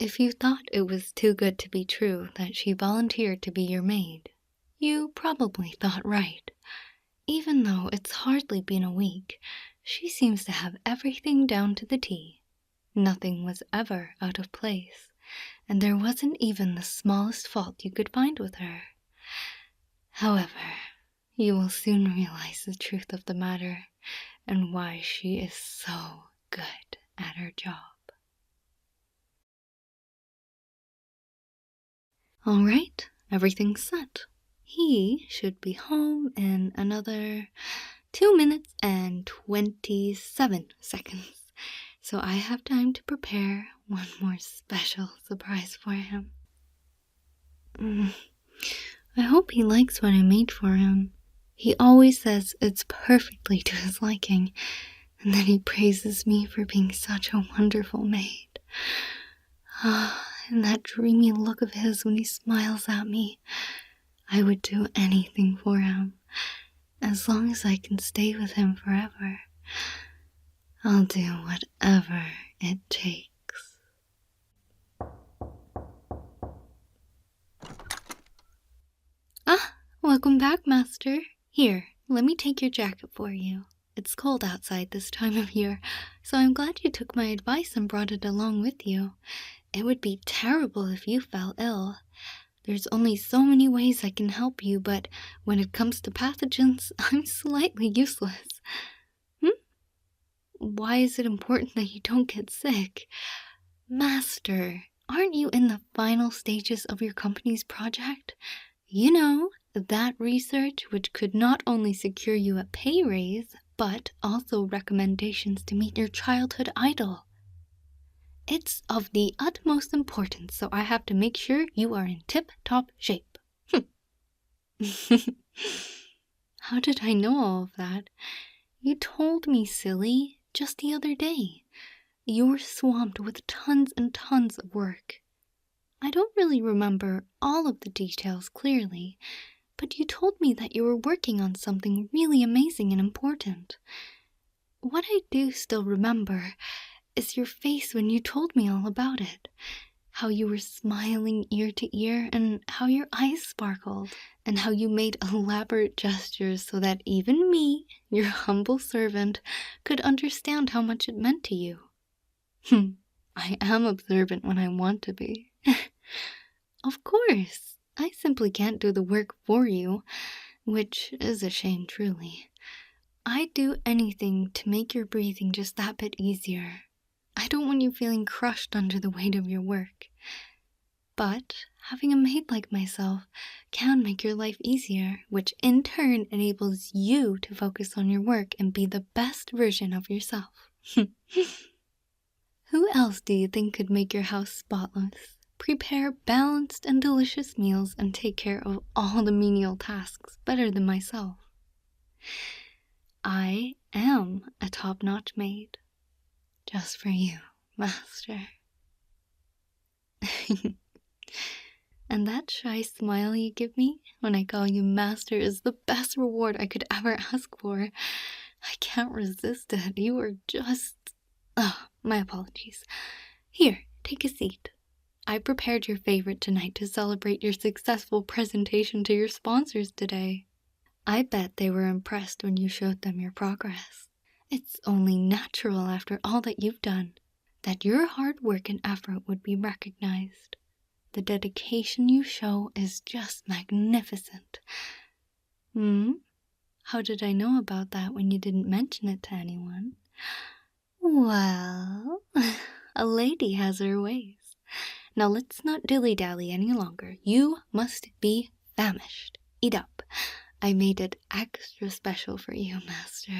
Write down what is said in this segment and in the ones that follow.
if you thought it was too good to be true that she volunteered to be your maid, you probably thought right. Even though it's hardly been a week, she seems to have everything down to the T. Nothing was ever out of place, and there wasn't even the smallest fault you could find with her. However, you will soon realize the truth of the matter and why she is so good at her job. Alright, everything's set. He should be home in another 2 minutes and 27 seconds. So I have time to prepare one more special surprise for him. I hope he likes what I made for him. He always says it's perfectly to his liking, and then he praises me for being such a wonderful maid. And that dreamy look of his when he smiles at me. I would do anything for him, as long as I can stay with him forever. I'll do whatever it takes. Welcome back, Master. Here, let me take your jacket for you. It's cold outside this time of year, so I'm glad you took my advice and brought it along with you. It would be terrible if you fell ill. There's only so many ways I can help you, but when it comes to pathogens, I'm slightly useless. Why is it important that you don't get sick? Master, aren't you in the final stages of your company's project? You know, that research which could not only secure you a pay raise, but also recommendations to meet your childhood idol. It's of the utmost importance, so I have to make sure you are in tip-top shape. How did I know all of that? You told me, silly, just the other day. You're swamped with tons and tons of work. I don't really remember all of the details clearly, but you told me that you were working on something really amazing and important. What I do still remember is your face when you told me all about it. How you were smiling ear to ear, and how your eyes sparkled, and how you made elaborate gestures so that even me, your humble servant, could understand how much it meant to you. I am observant when I want to be. Of course, I simply can't do the work for you, which is a shame truly. I'd do anything to make your breathing just that bit easier. I don't want you feeling crushed under the weight of your work. But having a maid like myself can make your life easier, which in turn enables you to focus on your work and be the best version of yourself. Who else do you think could make your house spotless, prepare balanced and delicious meals, and take care of all the menial tasks better than myself? I am a top-notch maid. Just for you, Master. And that shy smile you give me when I call you Master is the best reward I could ever ask for. I can't resist it. You are just... my apologies. Here, take a seat. I prepared your favorite tonight to celebrate your successful presentation to your sponsors today. I bet they were impressed when you showed them your progress. It's only natural after all that you've done, that your hard work and effort would be recognized. The dedication you show is just magnificent. How did I know about that when you didn't mention it to anyone? Well, a lady has her ways. Now let's not dilly-dally any longer. You must be famished. Eat up. I made it extra special for you, Master.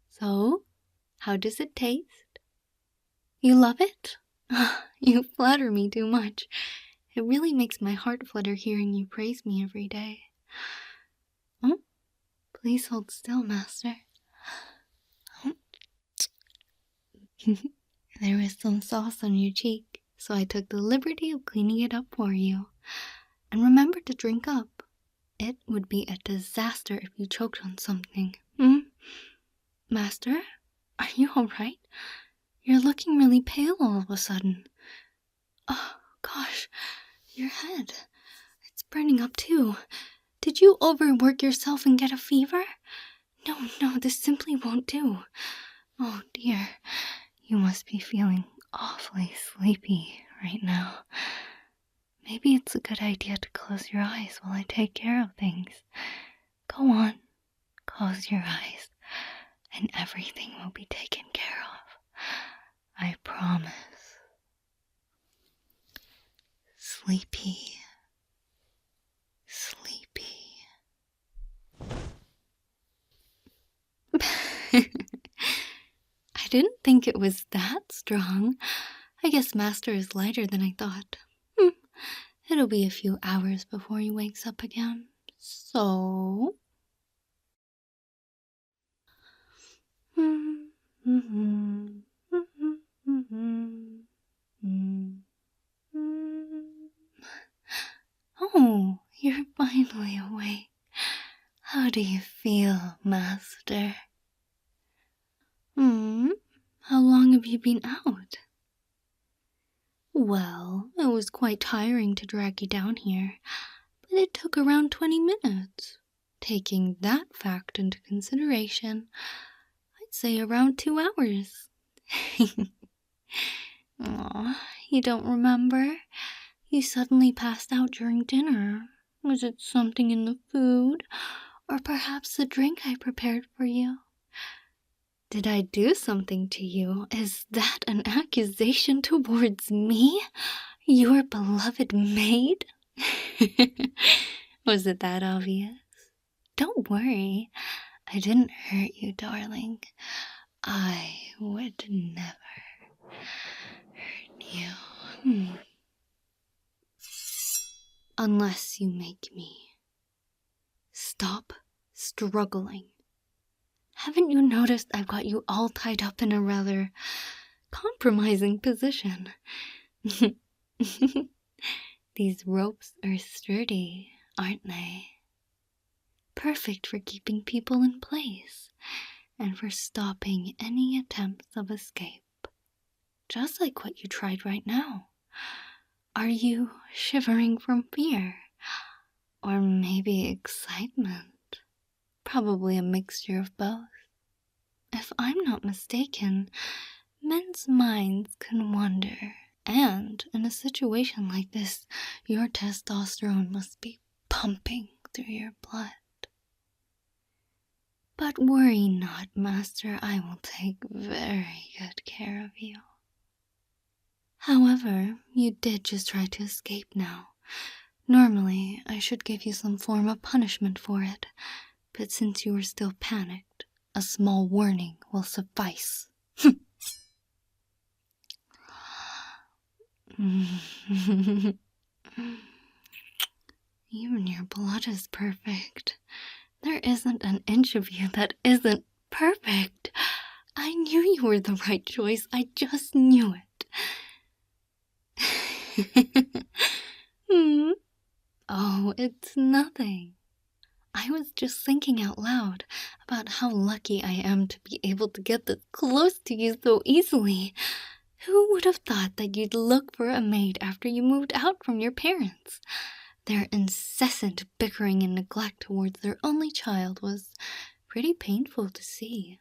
So, how does it taste? You love it? You flatter me too much. It really makes my heart flutter hearing you praise me every day. Please hold still, Master. There was some sauce on your cheek, so I took the liberty of cleaning it up for you. And remember to drink up. It would be a disaster if you choked on something. Master, Are you alright? You're looking really pale all of a sudden. Oh, gosh, your head. It's burning up too. Did you overwork yourself and get a fever? No, this simply won't do. Oh dear, you must be feeling awfully sleepy right now. Maybe it's a good idea to close your eyes while I take care of things. Go on, close your eyes, and everything will be taken care of. I promise. Sleepy. I didn't think it was that strong. I guess Master is lighter than I thought. It'll be a few hours before he wakes up again. So... Oh, you're finally awake. How do you feel, Master? How long have you been out? Well, it was quite tiring to drag you down here, but it took around 20 minutes. Taking that fact into consideration, I'd say around 2 hours. Aw, you don't remember? You suddenly passed out during dinner. Was it something in the food? Or perhaps the drink I prepared for you? Did I do something to you? Is that an accusation towards me? Your beloved maid? Was it that obvious? Don't worry. I didn't hurt you, darling. I would never hurt you. Unless you make me. Stop struggling. Haven't you noticed I've got you all tied up in a rather compromising position? These ropes are sturdy, aren't they? Perfect for keeping people in place and for stopping any attempts of escape. Just like what you tried right now. Are you shivering from fear? Or maybe excitement? Probably a mixture of both. If I'm not mistaken, men's minds can wander, and in a situation like this, your testosterone must be pumping through your blood. But worry not, Master, I will take very good care of you. However, you did just try to escape now. Normally, I should give you some form of punishment for it, but since you were still panicked, a small warning will suffice. Even your blood is perfect. There isn't an inch of you that isn't perfect. I knew you were the right choice. I just knew it. Oh, it's nothing. I was just thinking out loud about how lucky I am to be able to get this close to you so easily. Who would have thought that you'd look for a maid after you moved out from your parents? Their incessant bickering and neglect towards their only child was pretty painful to see.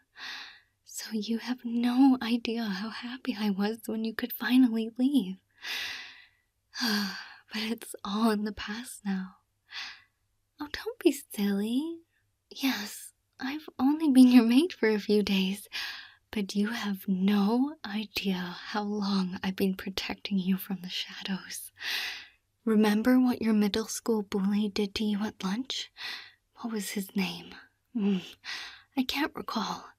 So you have no idea how happy I was when you could finally leave. But it's all in the past now. Oh, don't be silly. Yes, I've only been your maid for a few days, but you have no idea how long I've been protecting you from the shadows. Remember what your middle school bully did to you at lunch? What was his name? I can't recall,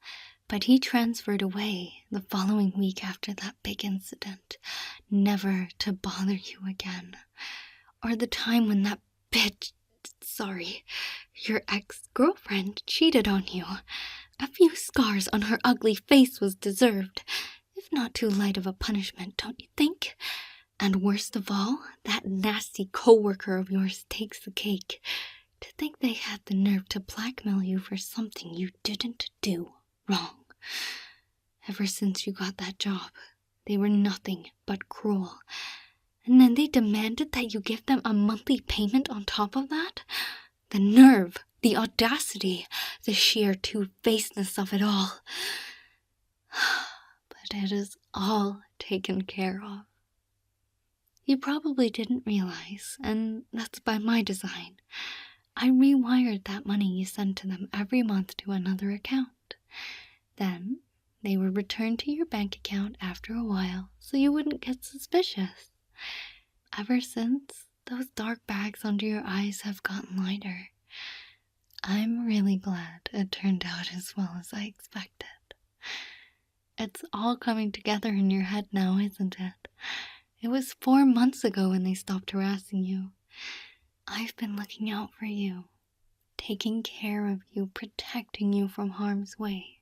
but he transferred away the following week after that big incident, never to bother you again. Or the time when that bitch, your ex-girlfriend cheated on you. A few scars on her ugly face was deserved, if not too light of a punishment, don't you think? And worst of all, that nasty co-worker of yours takes the cake. To think they had the nerve to blackmail you for something you didn't do wrong. Ever since you got that job, they were nothing but cruel. And then they demanded that you give them a monthly payment on top of that? The nerve, the audacity, the sheer two-facedness of it all. But it is all taken care of. You probably didn't realize, and that's by my design. I rewired that money you sent to them every month to another account. Then, they were returned to your bank account after a while so you wouldn't get suspicious. Ever since, those dark bags under your eyes have gotten lighter. I'm really glad it turned out as well as I expected. It's all coming together in your head now, isn't it? It was 4 months ago when they stopped harassing you. I've been looking out for you, taking care of you, protecting you from harm's way.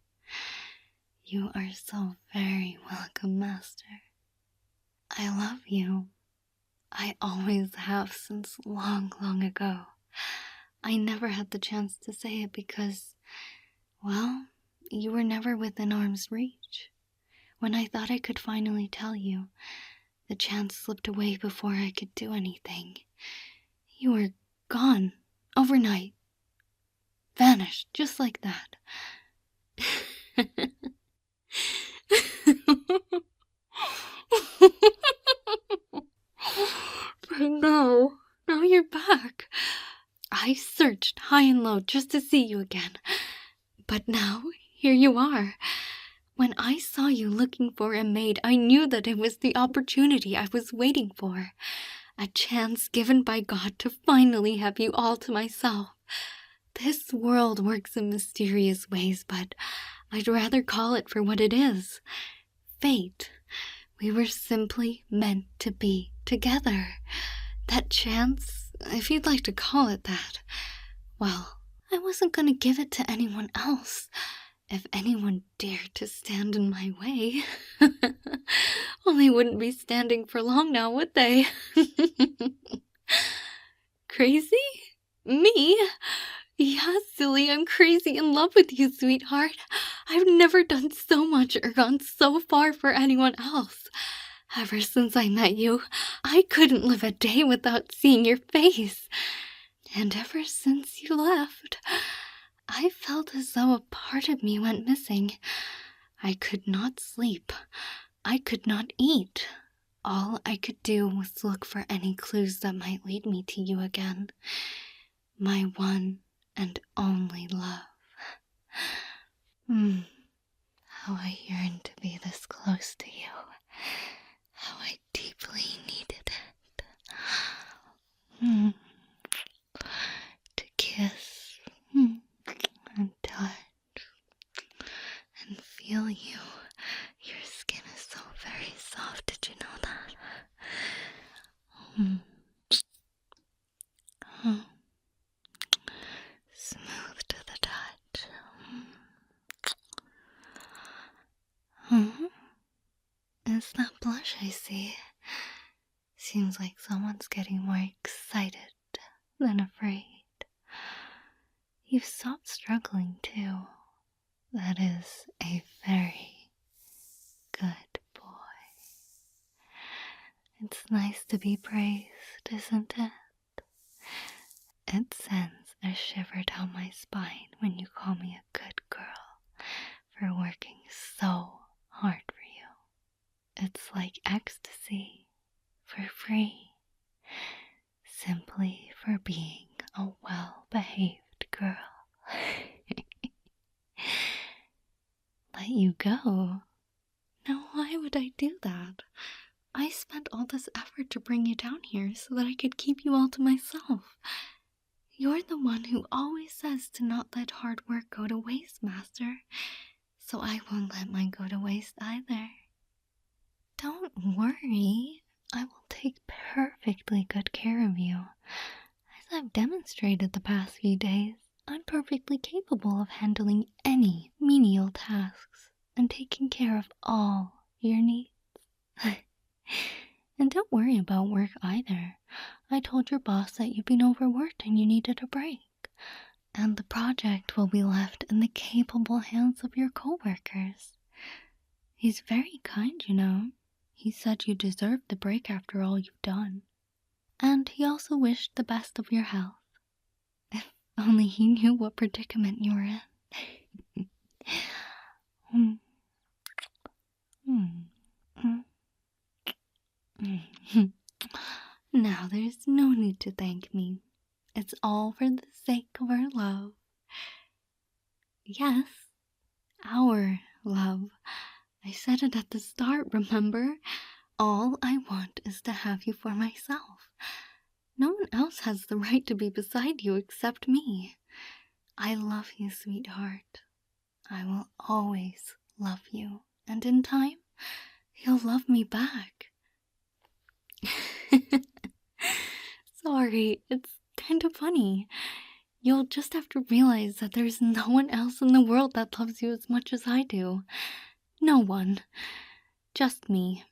You are so very welcome, Master. I love you. I always have since long, long ago. I never had the chance to say it because, well, you were never within arm's reach. When I thought I could finally tell you, the chance slipped away before I could do anything. You were gone, overnight. Vanished, just like that. But now you're back. I searched high and low just to see you again. But now, here you are. When I saw you looking for a maid, I knew that it was the opportunity I was waiting for. A chance given by God to finally have you all to myself. This world works in mysterious ways, but I'd rather call it for what it is. Fate. We were simply meant to be together. That chance, if you'd like to call it that, well, I wasn't gonna give it to anyone else. If anyone dared to stand in my way, well, they wouldn't be standing for long now, would they? Crazy? Me? Yeah, silly, I'm crazy in love with you, sweetheart. I've never done so much or gone so far for anyone else. Ever since I met you, I couldn't live a day without seeing your face. And ever since you left, I felt as though a part of me went missing. I could not sleep. I could not eat. All I could do was look for any clues that might lead me to you again. My one and only love. How I yearned to be this close to you. How I deeply needed it. To kiss and touch and feel you. Your skin is so very soft. Did you know that? Smooth to the touch. Is that blush I see? Seems like someone's getting more excited than afraid. You've stopped struggling too. That is a very good boy. It's nice to be praised, isn't it? It sends a shiver down my spine when you call me a good girl for working so hard for you. It's like ecstasy for free, simply for being a well-behaved girl. Let you go? Now why would I do that? I spent all this effort to bring you down here so that I could keep you all to myself. You're the one who always says to not let hard work go to waste, Master. So I won't let mine go to waste either. Don't worry. I will take perfectly good care of you. As I've demonstrated the past few days, I'm perfectly capable of handling any menial tasks and taking care of all your needs. And don't worry about work either. I told your boss that you've been overworked and you needed a break. And the project will be left in the capable hands of your coworkers. He's very kind, you know. He said you deserve the break after all you've done. And he also wished the best of your health. If only he knew what predicament you were in. Hmm. Hmm. Hmm. Now there's no need to thank me. It's all for the sake of our love. Yes, our love. I said it at the start, remember? All I want is to have you for myself. No one else has the right to be beside you except me. I love you, sweetheart. I will always love you. And in time, you'll love me back. Sorry, it's kind of funny. You'll just have to realize that there's no one else in the world that loves you as much as I do. No one. Just me.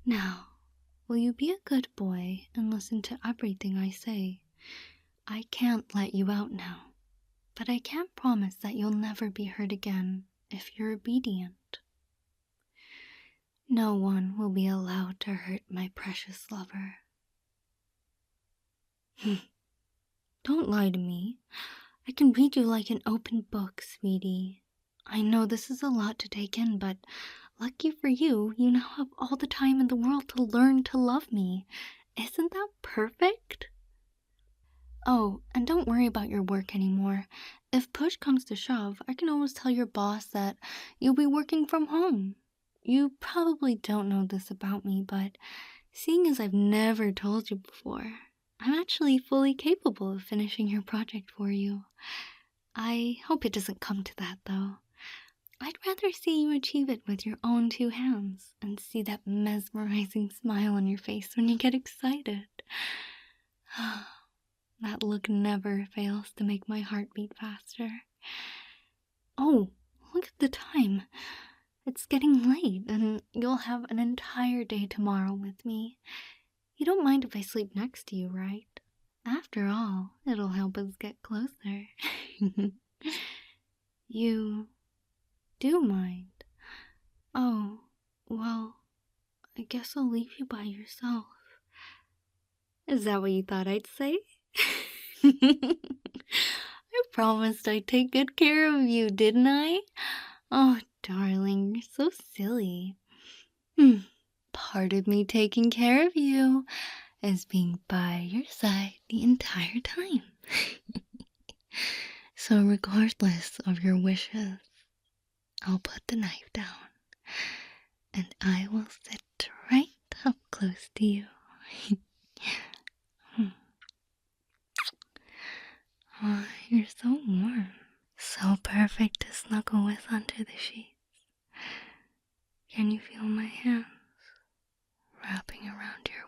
Now, will you be a good boy and listen to everything I say? I can't let you out now, but I can't promise that you'll never be hurt again if you're obedient. No one will be allowed to hurt my precious lover. Don't lie to me. I can read you like an open book, sweetie. I know this is a lot to take in, but lucky for you, you now have all the time in the world to learn to love me. Isn't that perfect? Oh, and don't worry about your work anymore. If push comes to shove, I can always tell your boss that you'll be working from home. You probably don't know this about me, but seeing as I've never told you before, I'm actually fully capable of finishing your project for you. I hope it doesn't come to that, though. I'd rather see you achieve it with your own two hands and see that mesmerizing smile on your face when you get excited. That look never fails to make my heart beat faster. Oh, look at the time. It's getting late, and you'll have an entire day tomorrow with me. You don't mind if I sleep next to you, right? After all, it'll help us get closer. You do mind? Oh, well, I guess I'll leave you by yourself. Is that what you thought I'd say? I promised I'd take good care of you, didn't I? Oh, darling, you're so silly. Part of me taking care of you is being by your side the entire time. So regardless of your wishes, I'll put the knife down and I will sit right up close to you. Oh, you're so warm. So perfect to snuggle with under the sheets. Can you feel my hands wrapping around your